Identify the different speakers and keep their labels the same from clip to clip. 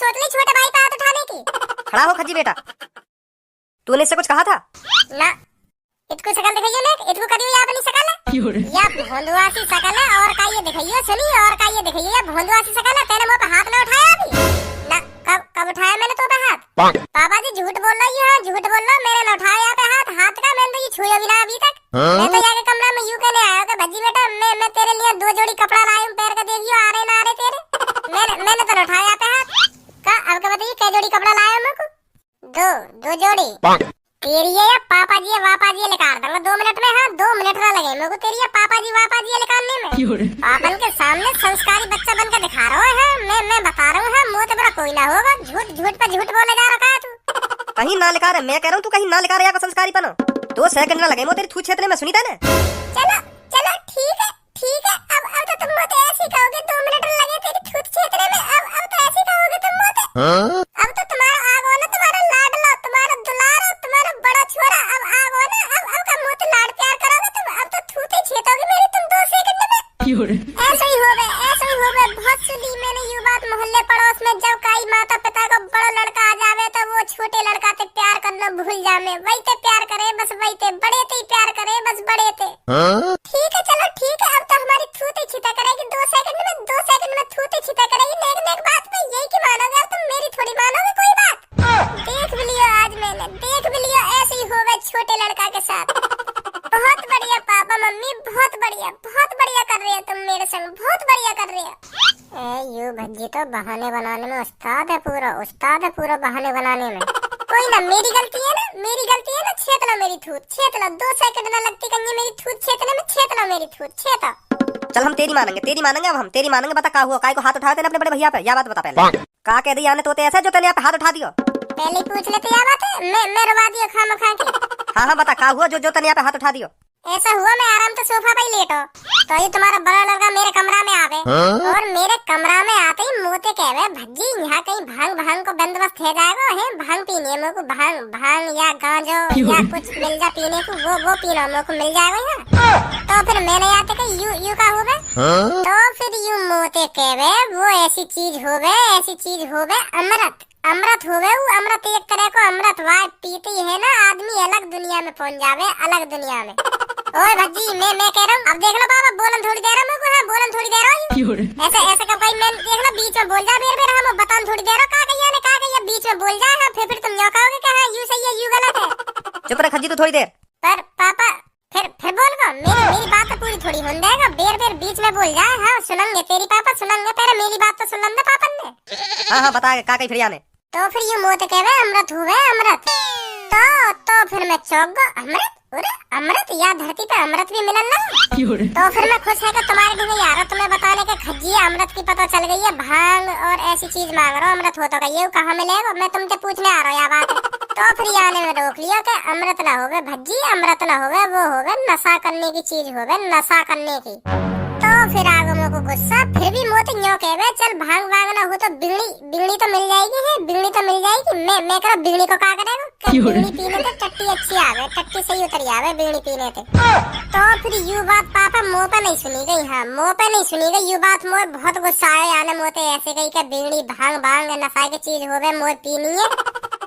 Speaker 1: सोच ली छोटे भाई पे हाथ उठाने की।
Speaker 2: खड़ा हो खज्जी बेटा, तूने इससे कुछ कहा था?
Speaker 1: ना, इसको शकल दिखाइए ने, इसको कदी हुई अपनी शकल है या भोंदुआ सी शकल है। और का ये दिखाइए सुनी, और का ये दिखाइए या भोंदुआ सी शकल है। तेरे मुंह पे हाथ ना उठाया अभी ना? कब उठाया मैंने तो पे हाथ? पापा जी झूठ बोल रही है, झूठ बोल रहा, मैंने ना उठाया यहाँ पे हाथ। हाथ का मैंने तो ये छुआ भी ना अभी तक। मैं तो जाके कमरा में यूं कहने आया कि भज्जी बेटा मैं तेरे लिए 2 जोड़ी कपड़ा लाया हूं, पैर का देखियो आ रहे ना आ रहे तेरे। मैंने तो उठाया यहाँ पे हाथ का। अब का बताइए कै जोड़ी कपड़ा लाया मेरे को? 2 जोड़ी तेरी है या पापा जी है वापा जी निकाल दूंगा 2 मिनट में। हाँ 2 मिनट ना लगे मेरे को तेरी है पापा जी वापा जी निकालने में। पापन के सामने संस्कारी बच्चा बनकर दिखा रहा है। मैं बता रहा हूँ मुँह तो बड़ा कोई ना होगा। झूठ पे झूठ बोले जा रखा है तू।
Speaker 2: कहीं ना लिखा रहा, मैं कह रहा हूँ तू कहीं ना लिखा रहा संस्कारी पनो। 2 सेकंड ना लगे मो तेरी थू क्षेत्र में सुनी था ना।
Speaker 1: चलो चलो ठीक है ठीक है। अब तो तुम मुझे ऐसे कहोगे 2 मिनट लगे तेरी थू क्षेत्र में। अब तो ऐसे कहोगे तुम मुझे। अब तो तुम्हारा आगो ना, तुम्हारा लाडला, तुम्हारा दुलारा, तुम्हारा बड़ा छोरा अब आगो ना। अब का मुंह तो लाड प्यार करोगे तुम। अब तो थूते छेदोगे मेरी तुम 2 सेकंड में। ऐसे ही हो गए, ऐसे ही हो गए। बहुत सुनी मैंने ये बात मोहल्ले पड़ोस में। जब कई माता पिता को बड़ा लड़का आ जावे तो वो छोटे लड़का से प्यार करना भूल जावे। वही ते प्यार करे बस, वही ते बड़े ते प्यार करे बस, बड़े ते। ठीक है चलो ठीक है। अब तो हमारी थूते छिता करेगी 2 सेकंड में। 2 सेकंड में थूते छिता करेगी। नेक बात में यही की मानोगे? अब तुम मेरी थोड़ी मानोगे कोई बात। देख भी लियो आज मैंने, देख भी लियो। ऐसे ही हो गए छोटे लड़का के साथ। बहुत बढ़िया पापा मम्मी, बहुत बढ़िया कर रहे हो तुम मेरे संग, बहुत बढ़िया कर रहे हो। यू भज्जी तो बहाने बनाने में उस्ताद है पूरा बहाने बनाने में। कोई ना, मेरी गलती है ना, मेरी गलती है ना। छेद लो मेरी थूत, छेद लो। 2 सेकंड ना लगती कंजी मेरी थूत छेदने में। छेद लो मेरी थूत, छेद।
Speaker 2: चल हम तेरी मानेंगे अब हम तेरी मानेंगे। बता का हुआ, काय को हाथ उठाए थे अपने बड़े भैया पे? या बात बता पहले। का कह दिया ने तोते ऐसे जो तेने यहाँ पे हाथ उठा दियो?
Speaker 1: पहले पूछ लेते या बात है। मैं रवा दियो खामखा के।
Speaker 2: हाँ बता का हुआ जो तेने यहाँ पे हाथ उठा दियो?
Speaker 1: ऐसा हुआ मैं आराम से सोफा पे ही लेटो तो ये तुम्हारा बड़ा लड़का मेरे कमरा में आवे। और मेरे कमरा में आते ही मोते कहवे भज्जी यहाँ कहीं भांग को बंदोबस्त हो जाएगा है। भांग पीनी है मेरे को, भांग या गांजो या कुछ मिल जा पीने को, वो पीना मेरे को मिल जाएगा यहाँ। तो फिर मैंने आते के यू का होवे। तो फिर यू मोते कहवे वो ऐसी चीज होवे अमृत होवे। वो अमृत एक तरह को अमृत वाट पीती है ना आदमी, अलग दुनिया में पहुंच जावे, अलग दुनिया में। ओए भज्जी मैं कह रहा हूँ अब देख लो पापा, बोलन थोड़ी देर है मेरे को। हाँ बोलन थोड़ी देर हो ऐसे कब कहीं मैं देख लो बीच में बोल जा बेर हम बताऊं थोड़ी देर हो का कहिया बीच में बोल जाए। हाँ फिर तुम यो कहोगे कि हाँ यू सही है यू गलत है।
Speaker 2: चुप रह खज्जी तू थोड़ी देर।
Speaker 1: पर पापा फिर बोल को मेरी बात तो पूरी थोड़ी होने देगा। बेर बीच में बोल जाए। हाँ सुनेंगे तेरी पापा सुनेंगे, पहले मेरी बात तो सुन ले पापन ने।
Speaker 2: हाँ बता का कहीं फिर आने।
Speaker 1: तो फिर ये मोते कहवे अमृत हुए अमृत। तो फिर मैं चौक गो अमृत। अरे अमृत या धरती पे अमृत भी मिलल ना। तो फिर मैं खुश है कि तुम्हारे दिन यार तुम्हें बताने के खज्जी अमृत की पता चल गई है। भांग और ऐसी चीज मांग रहा हूँ अमृत हो तो ये कहाँ मिलेगा? मैं तुमसे पूछने आ रहा हूँ या बात है। तो फिर आने में रोक लिया कि अमृत ना होवे भज्जी, अमृत ना होवे, वो होवे नशा करने की चीज होवे, नशा करने की। तो फिर आगे मेरे को गुस्सा, फिर भी मोती न्यों कहवे चल भांग ना हो तो बिगड़ी तो मिल जाएगी है, बिगड़ी तो मिल जाएगी। मैं कह बिगड़ी को क्या करेगा? बिगड़ी पीने से टट्टी अच्छी आवे, टट्टी सही उतरी आवे बिगड़ी पीने से। तो फिर यू बात पापा मुँह पे नहीं सुनी गई। हाँ मुँह पे नहीं सुनी गई यू बात। मोए बहुत गुस्सा आया याने मोते ऐसे गई कि बिगड़ी भांग नशा की चीज होवे मोए पीनी है।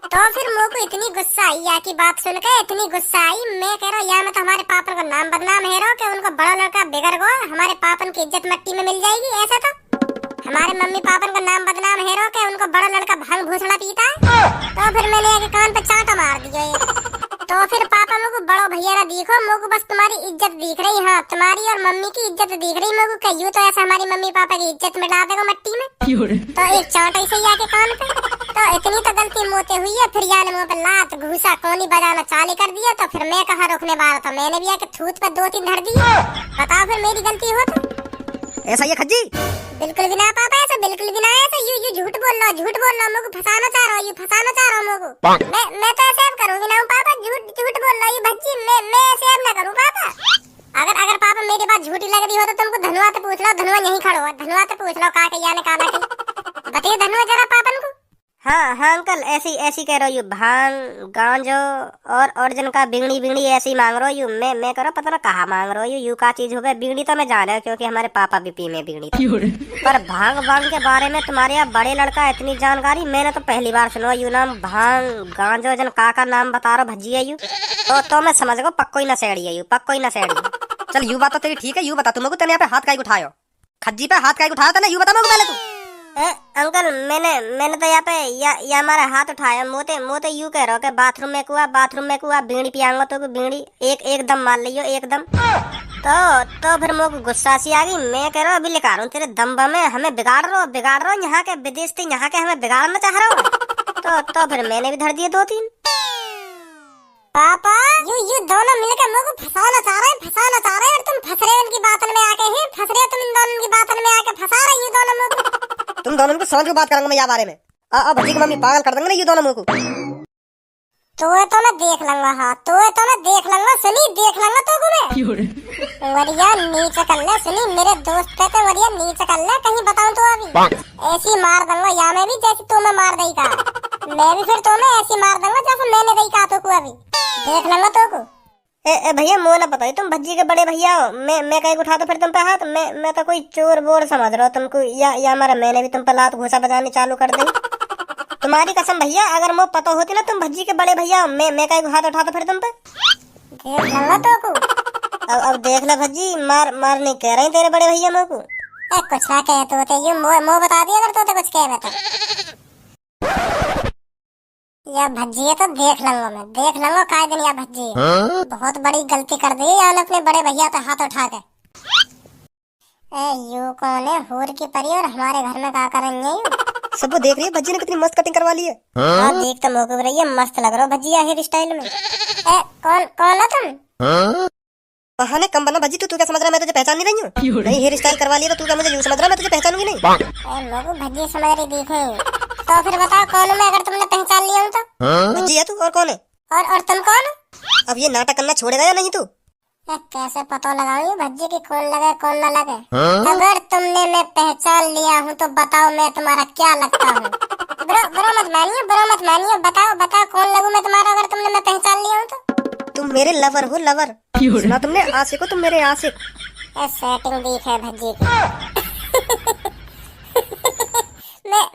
Speaker 1: तो फिर मुझे को इतनी गुस्सा आई या की बात सुनकर, इतनी गुस्सा आई। मैं कह रहा हूँ या मैं तो हमारे पापन का नाम बदनाम है रो कि उनको बड़ा लड़का बिगड़ गो, हमारे पापन की इज्जत मिट्टी में मिल जाएगी। ऐसा तो हमारे मम्मी पापन का नाम बदनाम है रो कि उनको बड़ा लड़का भांग भूसड़ा पीता है। तो फिर मैंने आके कान पे चांटा मार दिया। तो फिर पापा मुझे बड़ो भैया देखो, मुझे बस तुम्हारी इज्जत दिख रही। हाँ तुम्हारी और मम्मी की इज्जत दिख रही मुझे। कहियो तो ऐसा हमारी मम्मी पापा की इज्जत मिटा देगा मिट्टी में। तो एक चांटा से आके कान पे। तो इतनी तो गलती मोते हुई है। फिर याने मुँह पे लात घूसा कोनी बजाना चालू कर दिया। तो फिर मैं कहाँ रोकने वाला था, मैंने भी आके थूत पे 2-3 धर दिए। बताओ फिर मेरी गलती हो तो?
Speaker 2: ऐसा ये खज्जी
Speaker 1: बिल्कुल भी ना पापा, ऐसा बिल्कुल भी ना। ऐसा यू झूठ बोल रहा मुझे फंसाना चाह रहा हूँ, फंसाना चाह रहा हूँ मुझे। मैं तो ऐसे करूँगी ना पापा, झूठ बोल रहा हूँ भज्जी। मैं ऐसे ना करूँ पापा। अगर पापा मेरी बात झूठी लग रही हो तो तुमको धनुआ से पूछ लो, धनुआ यहीं खड़ो है, धनुआ से पूछ लो का कहिया ने काला की। बताइए धनुआ जरा पापन को।
Speaker 2: हाँ हाँ अंकल, ऐसी ऐसी कह रही हूँ, भांग गांजो और जिनका बीड़ी बीड़ी ऐसी मांग रही हूँ। मैं करो पता ना कहाँ मांग रही हूँ, यू का चीज हो गया। बीड़ी तो मैं जान रहा हूँ क्योंकि हमारे पापा भी पी में बीड़ी पर भांग भांग के बारे में तुम्हारे यहाँ बड़े लड़का इतनी जानकारी मैंने तो पहली बार सुनो। यू नाम भांग गांजो जन का नाम बता रहा भज्जी है यू तो मैं समझ गो पक्को ही ना सेड़ी है यू, पक्को ही ना सेड़ी। चल यू बात तो तेरी ठीक है, यू बता तुमको तेने यहाँ पे हाथ काहे उठायो, खज्जी पे हाथ काहे उठाया था, यू बता पहले तू। अंकल मैंने तो यहाँ पे या हमारा हाथ उठाया, मोते यू कह रहा हो कि बाथरूम में कुआ बीड़ी पियांगा तो बीड़ी एकदम मान लियो एकदम। तो फिर मुझे गुस्सा सी आ गई। मैं कह रहा हूँ अभी लिखा रहा हूँ तेरे दम्बा में हमें बिगाड़ रहा हूँ यहाँ के विदेश थे, यहाँ के हमें बिगाड़ना चाह रहा हूँ। तो फिर मैंने भी धर दिए 2-3।
Speaker 1: पापा यू दोनों मिलकर मुझको फंसाना चाह रहे हैं और तुम फंस रहे हो उनकी बातों में आके ही फंस रहे हो तुम इन दोनों की बातों में आके फंसा रहे हो दोनों मुझको।
Speaker 2: तुम दोनों को समझ के बात करूंगा मैं यहाँ बारे में। भज्जी की मम्मी पागल कर देंगे ना ये दोनों मुझको।
Speaker 1: तो मैं देख लूंगा, हाँ तो मैं देख लूंगा, सुनी देख लूंगा तो मैं वरिया नीचे कर ले, सुनी मेरे दोस्त पे तो वरिया नीचे कर ले कहीं बताऊं तो अभी ऐसी मार दूंगा या मैं भी जैसे तुम्हें मार दई का, मैं भी फिर तुम्हें ऐसी मार दूंगा जैसे मैंने दई का तो को अभी देख लूंगा तो को।
Speaker 2: भैया मुझे ना पता है तुम भज्जी के बड़े भैया हो, मैं कहीं उठा तो फिर तुम पे हाथ, मैं तो कोई चोर बोर समझ रहा हूँ तुमको, या हमारा मैंने भी तुम पे लात घूसा बजाने चालू कर दी। तुम्हारी कसम भैया अगर मुझे पता होती ना तुम भज्जी के बड़े भैया हो, मैं कहीं हाथ उठा तो फिर तुम पे।
Speaker 1: देख लूंगा तो को।
Speaker 2: अब देख ले भज्जी, मार नहीं कह रही तेरे बड़े भैया मेरे को।
Speaker 1: कुछ ना कहे तो ये मुंह बता दिया अगर तो कुछ कहे तो या भज्जी है तो देख लूंगा मैं, देख लूंगा काय दिन या भज्जी है। बहुत बड़ी गलती कर दी या अपने बड़े भैया पे हाथ उठा के। यू कौन है हूर की परी और हमारे घर में क्या करेंगे यू?
Speaker 2: सब देख रही है भज्जी ने कितनी मस्त कटिंग करवा ली है।
Speaker 1: हाँ देख तो मौके रही है, मस्त लग रहा हो भज्जी हेयर स्टाइल में। कौन हो तुम?
Speaker 2: बहाने कम बना भज्जी, तू क्या समझ रहा है मैं तुझे पहचान नहीं रही हूँ? नहीं हेयर स्टाइल करवा लिया तो तू क्या मुझे यूं समझ रहा है मैं तुझे पहचानूंगी नहीं?
Speaker 1: मौके भज्जी समझ रही दिखे तो फिर बताओ कौन हूँ मैं अगर तुमने पहचान लिया हूँ तो?
Speaker 2: भज्जी है तू और कौन है?
Speaker 1: और तुम कौन हो?
Speaker 2: अब ये नाटक करना छोड़ेगा या नहीं तू?
Speaker 1: कैसे पता लगाऊं भज्जी की कौन लगे कौन न लगे? अगर तुमने मैं पहचान लिया हूँ तो बताओ मैं तुम्हारा क्या लगता हूँ? बुरा मत मानिए, बताओ कौन लगूं मैं तुम्हारा अगर तुमने मैं पहचान लिया हूँ तो?
Speaker 2: तुम मेरे लवर हो, लवर सुना तुमने? आशिक हो तुम मेरे, आशिक।
Speaker 1: सेटिंग देख है भज्जी की।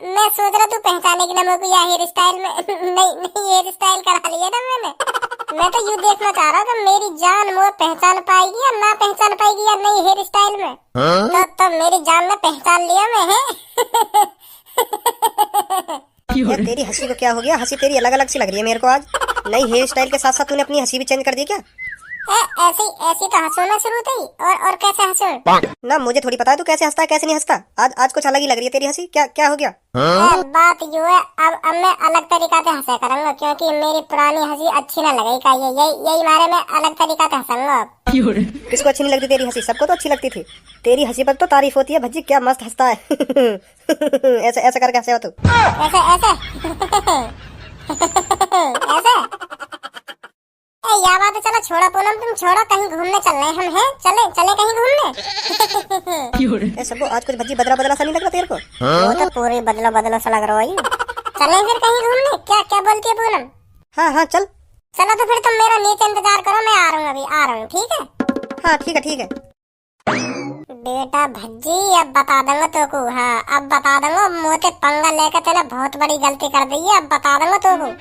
Speaker 1: मैं सोच रहा तू पहचाने की ना मेरे को या हेयर स्टाइल में नहीं हेयर स्टाइल करा लिया ना मैंने। मैं तो यूँ देखना चाह रहा हूँ कि मेरी जान मुझे पहचान पाएगी या ना पहचान पाएगी या नहीं हेयर स्टाइल में। तो मेरी जान ने पहचान लिया मैं है।
Speaker 2: तेरी हंसी को क्या हो गया? हंसी तेरी अलग अलग सी लग रही है मेरे को आज। नई हेयर स्टाइल के साथ साथ तूने अपनी हंसी भी चेंज कर दी क्या?
Speaker 1: ऐसी तो हंसना शुरू थी और कैसे हंसू
Speaker 2: ना? मुझे थोड़ी पता है तू कैसे हंसता है कैसे नहीं हंसता। आज कुछ अलग ही लग रही है तेरी हंसी। क्या हो गया?
Speaker 1: बात यू है अब मैं अलग तरीका से हंसा करूंगा क्योंकि मेरी पुरानी हंसी अच्छी ना लगे का यही मारे मैं अलग तरीका से हंसूंगा।
Speaker 2: किसको अच्छी नहीं लगती तेरी हंसी? सबको तो अच्छी लगती थी तेरी हंसी पर तो तारीफ होती है। भज्जी क्या मस्त हंसता है। ऐसे करके हंसे हो तू
Speaker 1: ऐसे या बात चलो छोड़ो पूनम, तुम छोड़ो कहीं घूमने चल रहे हम हैं, चले कहीं घूमने।
Speaker 2: सब आज कुछ भज्जी बदला सा नहीं लग रहा तेरे को?
Speaker 1: वो तो पूरी बदला सा लग रहा है। चले फिर कहीं घूमने, क्या बोलती है पूनम?
Speaker 2: हाँ चल।
Speaker 1: चलो तो फिर तुम मेरा नीचे इंतजार करो, मैं आ रहा हूँ अभी आ रहा हूँ। ठीक है?
Speaker 2: हाँ ठीक है।
Speaker 1: बेटा भज्जी अब बता दूंगा तो को। हाँ अब बता दूंगा, मोते पंगा लेकर तेने बहुत बड़ी गलती कर दी है, अब बता दूंगा तो को।